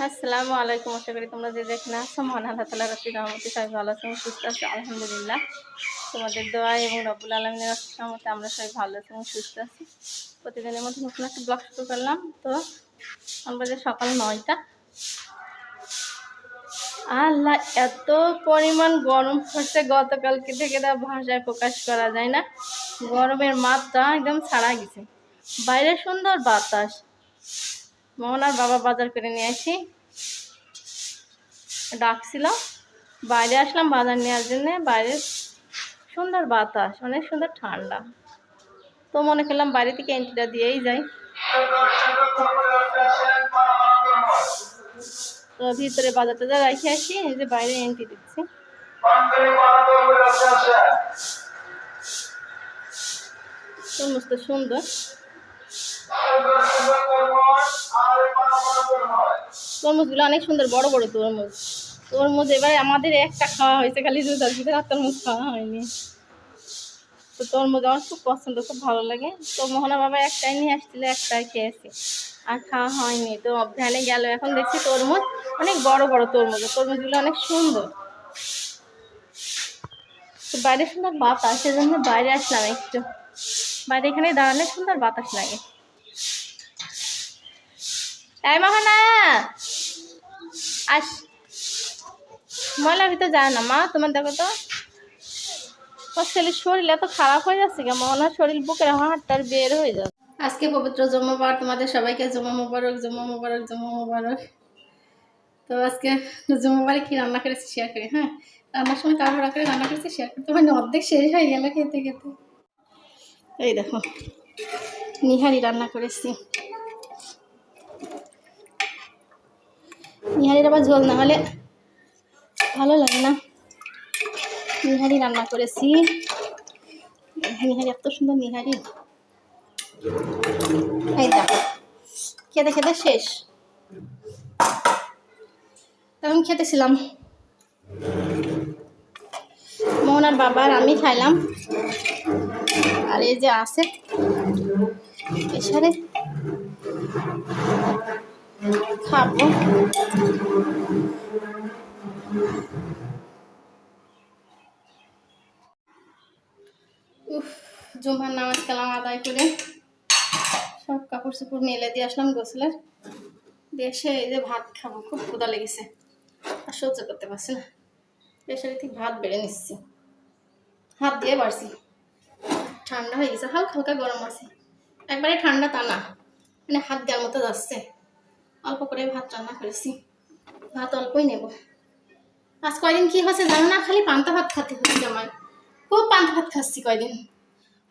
আসসালামু আলাইকুম। আশা করি তোমরা যে যেখানে আছো মহান আল্লাহ তাআলার রহমতে রহমতে সবাই ভালো আছো, সুস্থ আছো। আলহামদুলিল্লাহ, তোমাদের দোয়া এবং রব্বুল আলামিনের রহমতে আমরা সবাই ভালো আছি এবং সুস্থ আছি। প্রতিদিনের মধ্যে নতুন একটা ব্লগ শুরু করলাম। তো আমরা যে সকাল 9টা। আল্লাহ, এত পরিমাণ গরম পড়ছে গতকালকে থেকে, তা ভাষায় প্রকাশ করা যায় না। গরমের মাত্রা একদম ছাড়া গেছে। বাইরে সুন্দর বাতাস। মোহনার বাবা বাজার করে নিয়ে আসি ডাকছিল, বাইরে আসলাম বাজার নেওয়ার জন্য। বাইরে সুন্দর বাতাস, অনেক সুন্দর ঠান্ডা। তো মনে করলাম বাইরে থেকে এন্ট্রিটা দিয়েই যাই। তো ভিতরে বাজার টাজার রেখে আসি, এই যে বাইরে এন্ট্রি দিচ্ছি। তরমুজ তো সুন্দর, তরমুজগুলো অনেক সুন্দর, বড় বড় তরমুজ। তরমুজ এবারে আমাদের একটা খাওয়া হয়েছে, খালি আর তরমুজ খাওয়া হয়নি। তো তরমুজ আমার খুব পছন্দ, খুব ভালো লাগে। তো মোহনা বাবা একটাই নিয়ে আসছিল, একটাই খেয়েছি, আর খাওয়া হয়নি। তো ভ্যানে গেল, এখন দেখছি তরমুজ অনেক বড় বড় তরমুজ, তরমুজগুলো অনেক সুন্দর। তো বাইরে সুন্দর বাতাস, সেজন্য বাইরে আসলাম একটু। বাইরে এখানে দাঁড়ালে সুন্দর বাতাস লাগে। এই মোহনা আস, ময়লার ভিতরে যায় না মা, তোমার দেখো তো ওর ছেলের শরীর এত খারাপ হয়ে যাচ্ছে, কেমন ওনার শরীর বুকের হাড়টার বের হয়ে যাচ্ছে। আজকে পবিত্র জন্মবার, তোমাদের সবাইকে জমা মোবারক, জমা মোবারক, জমা মোবারক। তো আজকে জন্মবারে কি রান্না করেছি শেয়ার করি। হ্যাঁ, রান্নার সময় তাড়াহুড়া করে রান্না করেছি, শেয়ার করতে মানে অর্ধেক শেষ হয়ে গেল খেতে খেতে। এই দেখো, নিহারি রান্না করেছি। নিহারির আবার ঝোল না হলে ভালো লাগে না। নিহারি রান্না করেছি। নিহারি এত সুন্দর নিহারি, এই দেখো খেতে খেতে শেষ। তখন খেতেছিলাম, মোহনার বাবার আমি খাইলাম, আর এই যে আছে এসারে খাবো। জুমার নামাজ কালাম আদায় করে সব কাপড় চোপড় মেলে দিয়ে আসলাম গোসলের। দেশে এই যে ভাত খাবো, খুব ক্ষুধা লেগেছে, আর সহ্য করতে পারছি না। প্রেশারে ঠিক ভাত বেড়ে নিচ্ছি, হাত দিয়ে বাড়ছি। ঠান্ডা হয়ে গেছে, হালকা হালকা গরম আছে, একবারে ঠান্ডা তা না, মানে হাত দেওয়ার মতো যাচ্ছে। অল্প করে ভাত রান্না করেছি, ভাত অল্পই নেব। আজ কয়দিন কি হচ্ছে জানো না, খালি পান্তা ভাত খেতে হচ্ছে আমার। খুব পান্তা ভাত খাচ্ছি কয়দিন,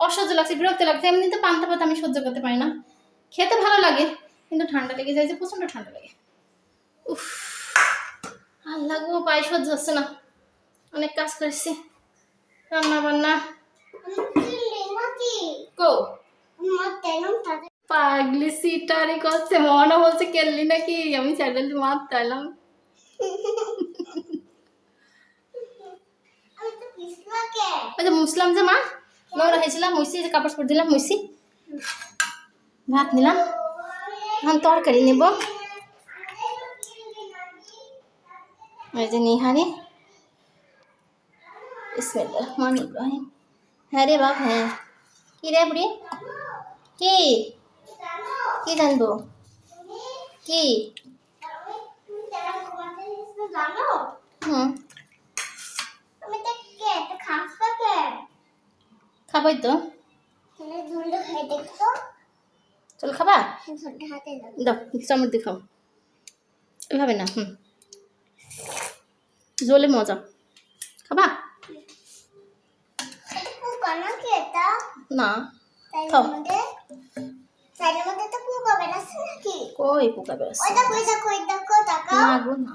অসহ্য লাগছে, বিরক্ত লাগছে। এমনিতে পান্তা ভাত আমি সহ্য করতে পারি না, খেতে ভালো লাগে, কিন্তু ঠান্ডা লেগে যায় যে, প্রচন্ড ঠান্ডা লাগে। উফ, আল্লাহ গো, পায়ে সহ্য হচ্ছে না। অনেক কাজ করেছি, রান্না বান্না। পাগলি সিটারি করছে, মনে বলছে কেললি নাকি, আমি চ্যানেল মারতে এলাম। মুসলাম যে মা, নোংরা হয়েছিলাম, মুসি, যে কাপড় চোপড় দিলাম মুসি, ভাত নিলাম। এখন তরকারি নেব, এই যে নিহারি। বিসমিল্লাহির রহমানির রহিম। হ্যাঁ রে বাপ, হ্যাঁ। কি রে বুড়ি, কি কি জানবো, কি? খাবাই তো, চল খাবা, দাও চামচ দিয়ে খাও, এভাবে না। জলে মজা, খাবা না? কই পোকা বেরোচ্ছে? না গো না,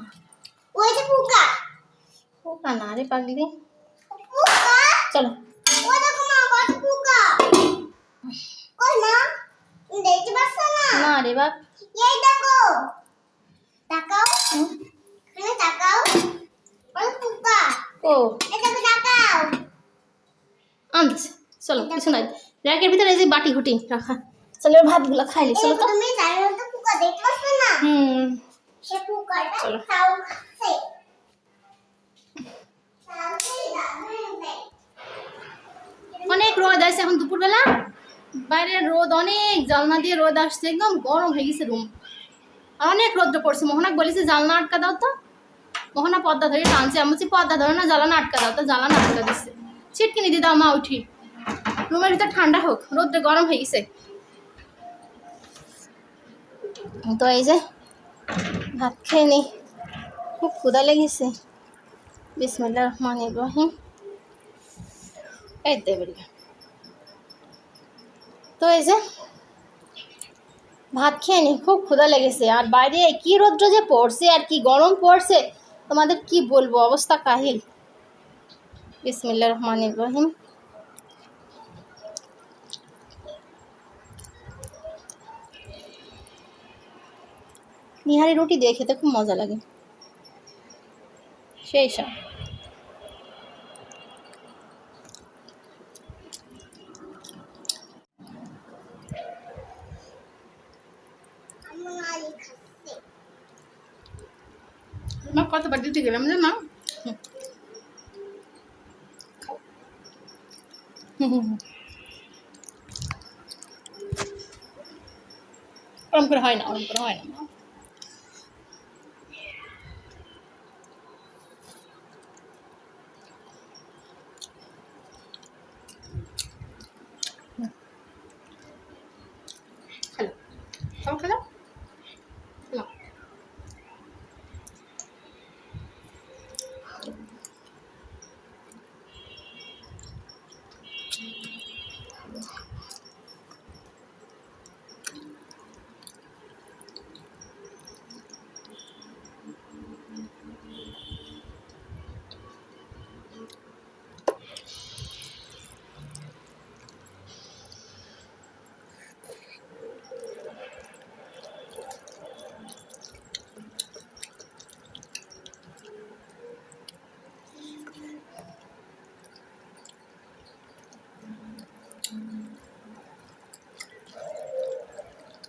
পোকা না রে পাগলি, চলো। না রে বাপ, আনতেছে, চলো কিছু নাই, র্যাকের ভিতরে এই যে বাটি ঘুটি রাখা। চলো ভাতগুলো খাইলি, চলো তো। চলো অনেক রোদ আছে এখন দুপুরবেলা, বাইরে রোদ অনেক, জানলা দিয়ে রোদ আসছে, একদম গরম হয়ে গেছে রুম। অনেক রোদ্র পড়ছে। মোহনাকে বলেছি জানলা আটকা দাও, তো মোহনা পর্দা ধরে টানছে। আমি বলছি পর্দা ধরে না, জ্বালানা আটকা দাও, তো জ্বালানা আটকা দিচ্ছে। ছিটকিনি দিদা মা উঠি, রুমের ভিতর ঠান্ডা হোক, রোদ্রে গরম হয়ে গেছে। তো এই যে ভাত খেয়ে নি, খুব ক্ষুধা লেগেছে। বিসমিল্লাহির রহমানির রহিম। এই দেবে, তো এই যে ভাত খেয়ে নি, খুব ক্ষুধা লেগেছে। আর বাইরে কি রৌদ্র যে পড়ছে আর কি গরম পড়ছে, তোমাদের কি বলবো, অবস্থা কাহিল। বিসমিল্লাহির রহমানির রহিম। নিহারি রুটি দিয়ে খেতে খুব মজা লাগে, সেই সব। মা কতবার দিতে গেলাম যে মা, ওরম করে হয় না, ওরম করে হয় না। হ্যালো, সব খেলো, খেলো।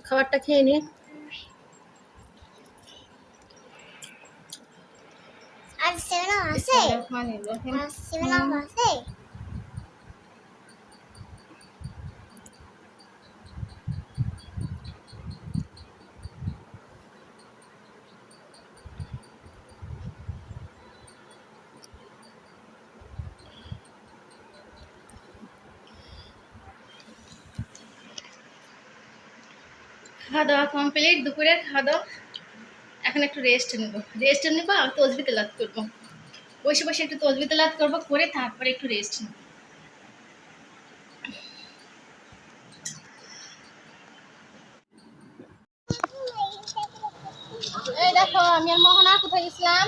খাবারটা খেয়ে নিয়ে খাওয়া দাওয়া কমপ্লিট, দুপুরের খাওয়া দাওয়া। এখন একটু রেস্ট নেবো আর তসবি তেলাওয়াত করবো। বসে বসে একটু তসবি তেলাওয়াত করবো, করে তারপরে একটু রেস্ট নেব। এই দেখো আমি আর মোহনা কোথায় গেছিলাম,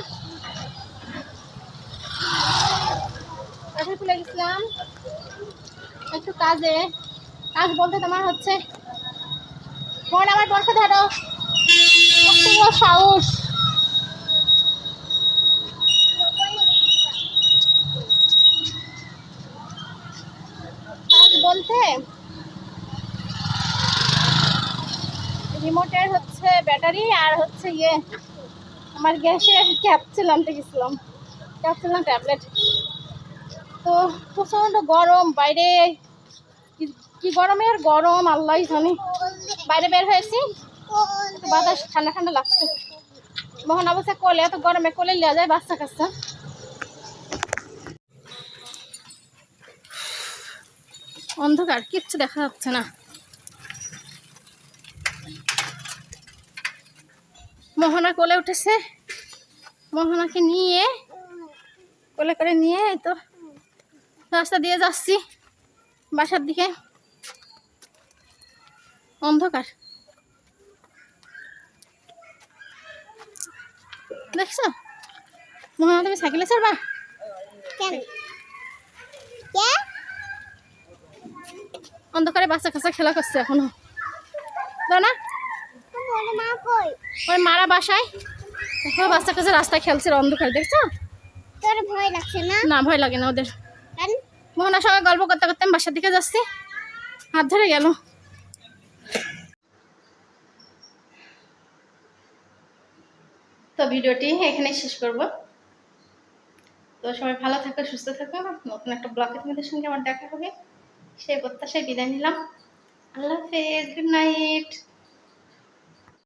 কাঠের খুলে গেছিলাম একটু কাজে। কাজ বলতে তোমার হচ্ছে, ফোন আমার বসে ধরো, সাহস। কাজ বলতে রিমোটের হচ্ছে ব্যাটারি আর হচ্ছে ইয়ে আমার গ্যাসের ক্যাপসুল আনতে গেছিলাম, ক্যাপসুল না ট্যাবলেট। তো প্রচণ্ড গরম বাইরে, কি গরমের গরম আল্লাহ জানে। বাইরে বের হয়েছি, বাতাস ঠান্ডা ঠান্ডা লাগছে। মোহন অবস্থা কোলে, এত গরমে কোলে লিয়া যায় বাচ্চা কাচ্চা। অন্ধকার, কিচ্ছু দেখা যাচ্ছে না। মোহনা কোলে উঠেছে, মোহনাকে নিয়ে কোলে করে নিয়ে তো রাস্তা দিয়ে যাচ্ছি বাসার দিকে। অন্ধকার দেখছো? মোহনা তুমি সাইকেলে চড়বা? অন্ধকারে বাচ্চা কাচ্চা খেলা করছে এখনো, না ওই মারা বাসায় বাচ্চা কাছে রাস্তায় খেলছে অন্ধকার, দেখছো? ভয় লাগছে না? না ভয় লাগে না ওদের। মোহনার সঙ্গে গল্প করতে করতে আমি বাসার দিকে যাচ্ছি, হাত ধরে গেল। তো ভিডিওটি এখানেই শেষ করব। তো সবাই ভালো থাকো, সুস্থ থাকো, নতুন একটা ব্লগে তোমাদের সঙ্গে আমার দেখা হবে সেই প্রত্যাশায় বিদায় নিলাম। আল্লাহ হাফেজ, গুড নাইট।